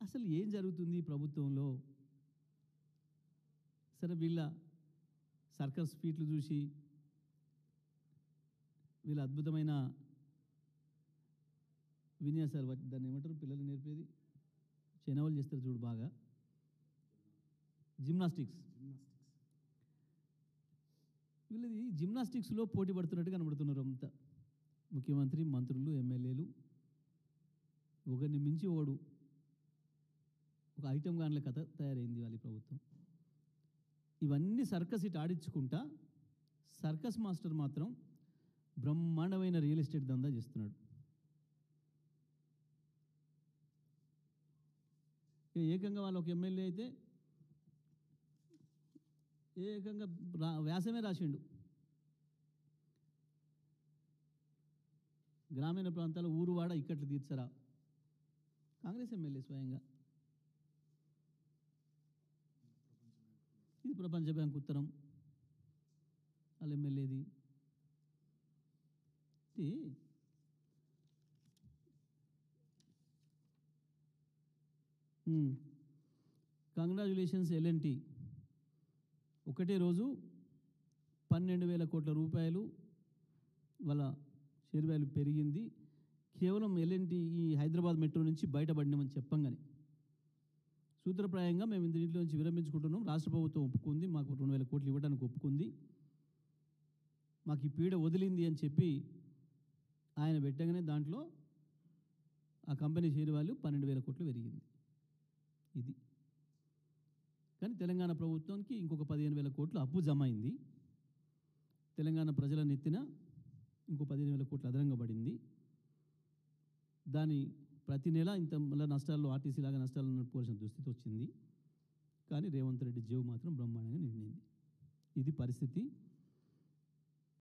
అసలు ఏం జరుగుతుంది ఈ ప్రభుత్వంలో? సరే, వీళ్ళ సర్కస్ ఫీట్లు చూసి, వీళ్ళ అద్భుతమైన విన్యాసాలు, దాన్ని ఏమంటారు పిల్లలు నేర్పేది, చెనవలు చేస్తారు చూడు బాగా, జిమ్నాస్టిక్స్. వీళ్ళది జిమ్నాస్టిక్స్లో పోటీ పడుతున్నట్టు కనబడుతున్నారు అంతా. ముఖ్యమంత్రి, మంత్రులు, ఎమ్మెల్యేలు, ఒకరిని మించి ఒకడు ఒక ఐటెం గాన్ల కథ తయారైంది వాళ్ళ ప్రభుత్వం. ఇవన్నీ సర్కస్ ఇటు ఆడించుకుంటా, సర్కస్ మాస్టర్ మాత్రం బ్రహ్మాండమైన రియల్ ఎస్టేట్ దందా చేస్తున్నాడు. ఏకంగా వాళ్ళు ఒక ఎమ్మెల్యే అయితే ఏకంగా వ్యాసమే రాసిండు. గ్రామీణ ప్రాంతాల ఊరువాడ ఇక్కట్లు తీర్చరా, కాంగ్రెస్ ఎమ్మెల్యే స్వయంగా. ఇది ప్రపంచ బ్యాంక్ ఉత్తరం వాళ్ళ ఎమ్మెల్యేది. కంగ్రాచులేషన్స్ L&T, ఒకటే రోజు 12,000 కోట్ల రూపాయలు వాళ్ళ షేర్ వాల్యూ పెరిగింది. కేవలం L&T ఈ హైదరాబాద్ మెట్రో నుంచి బయటపడినామని చెప్పంగానే సూత్రప్రాయంగా మేము దీంట్లో నుంచి విరమించుకుంటున్నాం, రాష్ట్ర ప్రభుత్వం ఒప్పుకుంది, మాకు 2,000 కోట్లు ఇవ్వడానికి ఒప్పుకుంది, మాకు ఈ పీడ వదిలింది అని చెప్పి ఆయన పెట్టగానే దాంట్లో ఆ కంపెనీ షేర్ వాల్యూ 12,000 కోట్లు పెరిగింది. ఇది కానీ తెలంగాణ ప్రభుత్వానికి ఇంకొక 15,000 కోట్లు అప్పు జమ అయింది. తెలంగాణ ప్రజల నెత్తిన ఇంకో 15,000 కోట్లు అదనంగా పడింది. దాని ప్రతి నెల ఇంత మళ్ళీ నష్టాల్లో ఆర్టీసీ లాగా నష్టాలు నడుపుకోవాల్సిన దుస్థితి వచ్చింది. కానీ రేవంత్ రెడ్డి జేబు మాత్రం బ్రహ్మాండంగా నిండింది. ఇది పరిస్థితి.